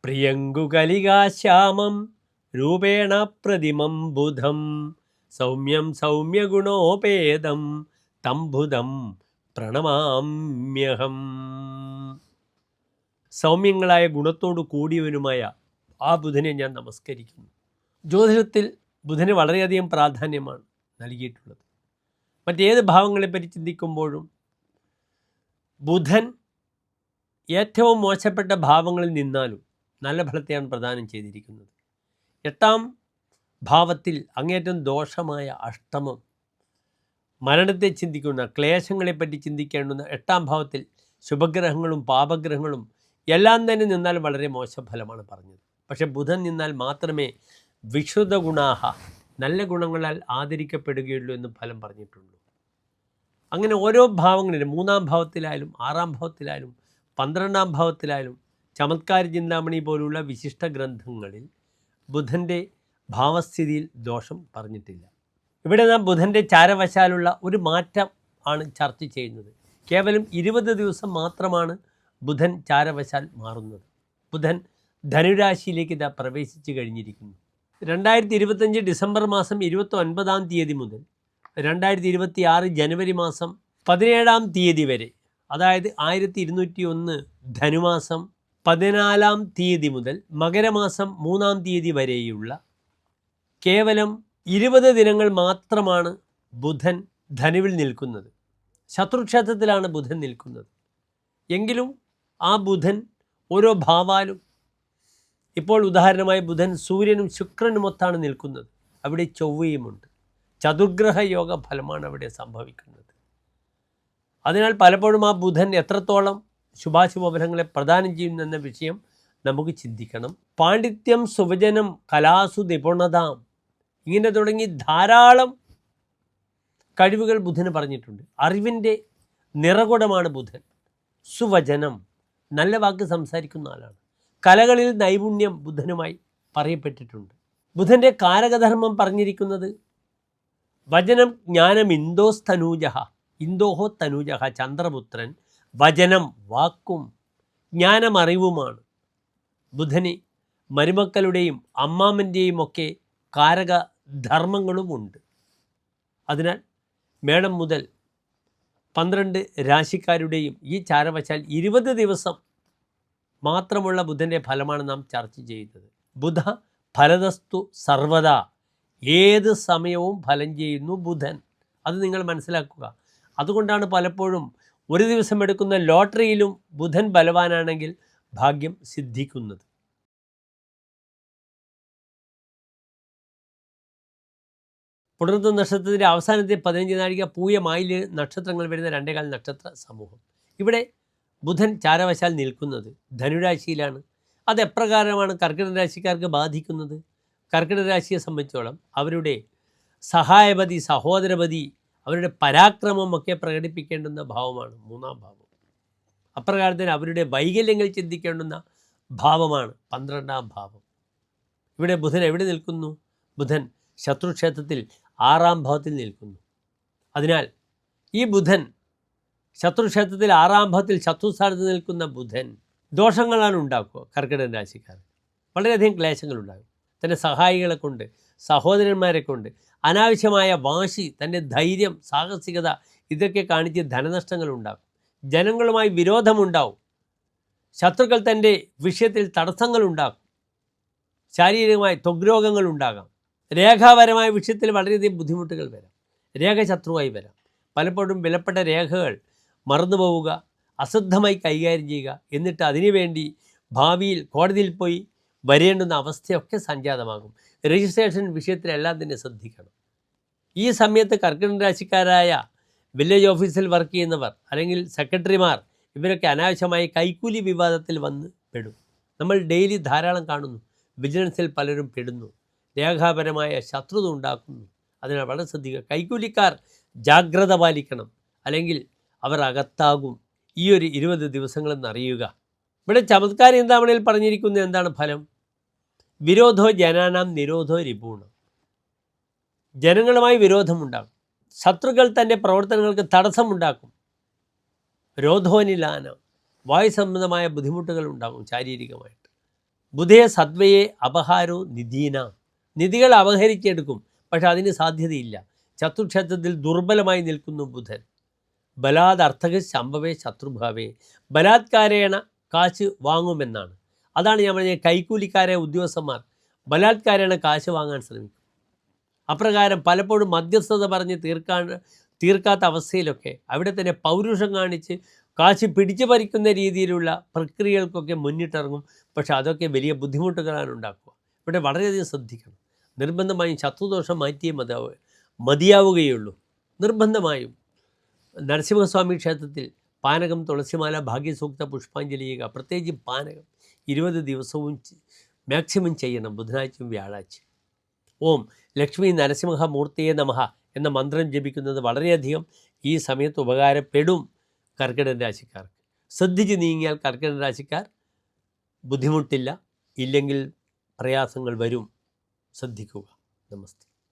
പ്രിയങ്കുകലികാശ്യാമം രൂപേണ പ്രതിമം ബുധം സൗമ്യം സൗമ്യഗുണോപേതം തം ബുധം പ്രണമാമ്യഹം. സൗമ്യങ്ങളായ ഗുണത്തോടു കൂടിയവനുമായ ആ ബുധനെ ഞാൻ നമസ്കരിക്കുന്നു. ജ്യോതിഷത്തിൽ ബുധന് വളരെയധികം പ്രാധാന്യമാണ് നൽകിയിട്ടുള്ളത്. മറ്റേത് ഭാവങ്ങളെപ്പറ്റി ചിന്തിക്കുമ്പോഴും ബുധൻ ഏറ്റവും മോശപ്പെട്ട ഭാവങ്ങളിൽ നിന്നാലും നല്ല ഫലത്തെയാണ് പ്രദാനം ചെയ്തിരിക്കുന്നത്. 8ാം ഭാവത്തിൽ അങ്ങേറ്റം ദോഷമായ അഷ്ടമം, മരണത്തെ ചിന്തിക്കുന്ന, ക്ലേശങ്ങളെപ്പറ്റി ചിന്തിക്കേണ്ടുന്ന 8ാം ഭാവത്തിൽ ശുഭഗ്രഹങ്ങളും പാപഗ്രഹങ്ങളും എല്ലാം തന്നെ നിന്നാൽ വളരെ മോശം ഫലമാണ് പറഞ്ഞത്. പക്ഷേ ബുധൻ നിന്നാൽ മാത്രമേ വിശുദ്ധ ഗുണാഹ, നല്ല ഗുണങ്ങളാൽ ആദരിക്കപ്പെടുകയുള്ളൂ എന്ന് ഫലം പറഞ്ഞിട്ടുള്ളൂ. അങ്ങനെ ഓരോ ഭാവങ്ങളിലും 3ാം ഭാവത്തിലായാലും 6ാം ഭാവത്തിലായാലും 12ാം ഭാവത്തിലായാലും ചമത്കാര ചിന്താമണി പോലുള്ള വിശിഷ്ട ഗ്രന്ഥങ്ങളിൽ ബുധൻ്റെ ഭാവസ്ഥിതിയിൽ ദോഷം പറഞ്ഞിട്ടില്ല. ഇവിടെ നാം ബുധൻ്റെ ചാരവശാലുള്ള ഒരു മാറ്റം ആണ് ചർച്ച ചെയ്യുന്നത്. കേവലം 20 ദിവസം മാത്രമാണ് ബുധൻ ചാരവശാൽ മാറുന്നത്. ബുധൻ ധനുരാശിയിലേക്ക് ഇതാ പ്രവേശിച്ചു കഴിഞ്ഞിരിക്കുന്നു. 2025 ഡിസംബർ മാസം 29-ാം തീയതി മുതൽ 2026 ജനുവരി മാസം 17-ാം തീയതി വരെ, അതായത് 1201 ധനുമാസം 14-ാം തീയതി മുതൽ മകരമാസം 3-ാം തീയതി വരെയുള്ള കേവലം 20 ദിനങ്ങൾ മാത്രമാണ് ബുധൻ ധനുവിൽ നിൽക്കുന്നത്. ശത്രുക്ഷേത്രത്തിലാണ് ബുധൻ നിൽക്കുന്നത്. എങ്കിലും ആ ബുധൻ ഓരോ ഭാവാലും, ഇപ്പോൾ ഉദാഹരണമായി ബുധൻ സൂര്യനും ശുക്രനുമൊത്താണ് നിൽക്കുന്നത്. അവിടെ ചൊവ്വയുമുണ്ട്. ചതുർഗ്രഹ യോഗ ഫലമാണ് അവിടെ സംഭവിക്കുന്നത്. അതിനാൽ പലപ്പോഴും ആ ബുധൻ എത്രത്തോളം ശുഭാശുഭ ഫലങ്ങളെ പ്രദാനം ചെയ്യുന്നെന്ന വിഷയം നമുക്ക് ചിന്തിക്കണം. പാണ്ഡിത്യം, സുവചനം, കലാസു നിപുണതാം, ഇങ്ങനെ തുടങ്ങി ധാരാളം കഴിവുകൾ ബുധന് പറഞ്ഞിട്ടുണ്ട്. അറിവിൻ്റെ നിറകുടമാണ് ബുധൻ. സുവചനം, നല്ല വാക്ക് സംസാരിക്കുന്ന ആളാണ്. കലകളിൽ നൈപുണ്യം ബുധനുമായി പറയപ്പെട്ടിട്ടുണ്ട്. ബുധൻ്റെ കാരകധർമ്മം പറഞ്ഞിരിക്കുന്നത് വചനം, ജ്ഞാനം, ഇന്തോസ്തനൂജഹ, ഇന്തോഹോ തനൂജഹ, ചന്ദ്രപുത്രൻ. വചനം വാക്കും ജ്ഞാനം അറിവുമാണ്. ബുധന് മരുമക്കളുടെയും അമ്മാമ്മൻ്റെയും ഒക്കെ കാരകധർമ്മങ്ങളുമുണ്ട്. അതിനാൽ മേടം മുതൽ 12 രാശിക്കാരുടെയും ഈ ചാരവശാൽ 20 ദിവസം മാത്രമുള്ള ബുധൻ്റെ ഫലമാണ് നാം ചർച്ച ചെയ്യുന്നത്. ബുധ ഫലതസ്തു സർവദാ, ഏത് സമയവും ഫലം ചെയ്യുന്നു ബുധൻ. അത് നിങ്ങൾ മനസ്സിലാക്കുക. അതുകൊണ്ടാണ് പലപ്പോഴും ഒരു ദിവസം എടുക്കുന്ന ലോട്ടറിയിലും ബുധൻ ബലവാനാണെങ്കിൽ ഭാഗ്യം സിദ്ധിക്കുന്നത്. പുണർന്ന നക്ഷത്രത്തിൻ്റെ അവസാനത്തെ 15 നാഴിക പൂയമായിൽ നക്ഷത്രങ്ങൾ വരുന്ന 2 നക്ഷത്ര സമൂഹം. ഇവിടെ ബുധൻ ചാരവശാൽ നിൽക്കുന്നത് ധനുരാശിയിലാണ്. അത് എപ്രകാരമാണ് കർക്കിടക രാശിക്കാർക്ക് ബാധിക്കുന്നത്? കർക്കിടക രാശിയെ സംബന്ധിച്ചോളം അവരുടെ സഹായപതി, സഹോദരപതി, അവരുടെ പരാക്രമമൊക്കെ പ്രകടിപ്പിക്കേണ്ടുന്ന ഭാവമാണ് 3ാം ഭാവം. അപ്രകാരത്തിന് അവരുടെ വൈകല്യങ്ങൾ ചിന്തിക്കേണ്ടുന്ന ഭാവമാണ് 12ാം ഭാവം. ഇവിടെ ബുധൻ എവിടെ നിൽക്കുന്നു? ബുധൻ ശത്രുക്ഷേത്രത്തിൽ 6ാം ഭാവത്തിൽ നിൽക്കുന്നു. അതിനാൽ ഈ ബുധൻ ശത്രുക്ഷേത്രത്തിൽ 6ാം ഭാവത്തിൽ ശത്രുസ്ഥാനത്ത് നിൽക്കുന്ന ബുധൻ ദോഷങ്ങളാണ് ഉണ്ടാക്കുക. കർക്കിടക രാശിക്കാർ വളരെയധികം ക്ലേശങ്ങളുണ്ടാകും. തൻ്റെ സഹായികളെ കൊണ്ട്, സഹോദരന്മാരെ കൊണ്ട് അനാവശ്യമായ വാശി, തൻ്റെ ധൈര്യം, സാഹസികത ഇതൊക്കെ കാണിച്ച് ധനനഷ്ടങ്ങൾ ഉണ്ടാകും. ജനങ്ങളുമായി വിരോധമുണ്ടാവും. ശത്രുക്കൾ തൻ്റെ വിഷയത്തിൽ തടസ്സങ്ങൾ ഉണ്ടാകും. ശാരീരികമായി ത്വഗ്രോഗങ്ങൾ ഉണ്ടാകാം. രേഖാപരമായ വിഷയത്തിൽ വളരെയധികം ബുദ്ധിമുട്ടുകൾ വരാം. രേഖശത്രുവായി വരാം. പലപ്പോഴും വിലപ്പെട്ട രേഖകൾ മറന്നു പോവുക, അശ്രദ്ധമായി കൈകാര്യം ചെയ്യുക, എന്നിട്ട് അതിനുവേണ്ടി ഭാവിയിൽ കോടതിയിൽ പോയി വരേണ്ടുന്ന അവസ്ഥയൊക്കെ സംജാതമാകും. രജിസ്ട്രേഷൻ വിഷയത്തിലെല്ലാം തന്നെ ശ്രദ്ധിക്കണം. ഈ സമയത്ത് കർക്കിടക രാശിക്കാരായ വില്ലേജ് ഓഫീസിൽ വർക്ക് ചെയ്യുന്നവർ അല്ലെങ്കിൽ സെക്രട്ടറിമാർ ഇവരൊക്കെ അനാവശ്യമായി കൈക്കൂലി വിവാദത്തിൽ വന്ന് പെടും. നമ്മൾ ഡെയിലി ധാരാളം കാണുന്നു. വിജിലൻസിൽ പലരും പെടുന്നു. രേഖാപരമായ ശത്രുത ഉണ്ടാക്കുന്നു. അതിനാൽ വളരെ ശ്രദ്ധിക്കുക. കൈക്കൂലിക്കാർ ജാഗ്രത പാലിക്കണം, അല്ലെങ്കിൽ അവർ അകത്താകും ഈ ഒരു 20 ദിവസങ്ങളെന്ന് അറിയുക. ഇവിടെ ചമത്കാര ചിന്താമണിയിൽ പറഞ്ഞിരിക്കുന്നത് എന്താണ് ഫലം? വിരോധോ ജനാനാം നിരോധോ രിപൂണം. ജനങ്ങളുമായി വിരോധമുണ്ടാകും. ശത്രുക്കൾ തൻ്റെ പ്രവർത്തനങ്ങൾക്ക് തടസ്സമുണ്ടാക്കും. രോധോനിലാന, വായു സംബന്ധമായ ബുദ്ധിമുട്ടുകൾ ഉണ്ടാകും ശാരീരികമായിട്ട്. ബുധേ സദ്വയെ അപഹാരോ നിധീന. നിധികൾ അപഹരിച്ചെടുക്കും, പക്ഷെ അതിന് സാധ്യതയില്ല. ചതുർക്ഷേത്രത്തിൽ ദുർബലമായി നിൽക്കുന്നു ബുധൻ. ബലാത് അർത്ഥക ശംഭവേ ശത്രുഭാവേ. ബലാത്കാരേണ കാശ് വാങ്ങുമെന്നാണ്. അതാണ് ഞാൻ പറഞ്ഞത്, കൈക്കൂലിക്കാരായ ഉദ്യോഗസ്ഥന്മാർ ബലാത്കാരേണ കാശ് വാങ്ങാൻ ശ്രമിക്കും. അപ്രകാരം പലപ്പോഴും മധ്യസ്ഥത പറഞ്ഞ് തീർക്കാത്ത അവസ്ഥയിലൊക്കെ അവിടെ തന്നെ പൗരുഷം കാണിച്ച് കാശ് പിടിച്ചു പറിക്കുന്ന രീതിയിലുള്ള പ്രക്രിയകൾക്കൊക്കെ മുന്നിട്ടിറങ്ങും. പക്ഷെ അതൊക്കെ വലിയ ബുദ്ധിമുട്ടുകളാണ് ഉണ്ടാക്കുക. ഇവിടെ വളരെയധികം ശ്രദ്ധിക്കണം. നിർബന്ധമായും ശത്രുദോഷം മാറ്റിയേ മതിയാവുകയുള്ളൂ. നിർബന്ധമായും നരസിംഹസ്വാമി ക്ഷേത്രത്തിൽ പാനകം, തുളസിമാല, ഭാഗ്യസൂക്ത, പുഷ്പാഞ്ജലി ചെയ്യുക. പ്രത്യേകിച്ച് പാനകം 20 ദിവസവും മാക്സിമം ചെയ്യണം, ബുധനാഴ്ചയും വ്യാഴാഴ്ച. ഓം ലക്ഷ്മി നരസിംഹമൂർത്തിയെ നമഃ എന്ന മന്ത്രം ജപിക്കുന്നത് വളരെയധികം ഈ സമയത്ത് ഉപകാരപ്പെടും കർക്കിടക രാശിക്കാർക്ക്. ശ്രദ്ധിച്ച് നീങ്ങിയാൽ കർക്കിടക രാശിക്കാർ ബുദ്ധിമുട്ടില്ല, ഇല്ലെങ്കിൽ പ്രയാസങ്ങൾ വരും. ശ്രദ്ധിക്കുക. നമസ്തേ.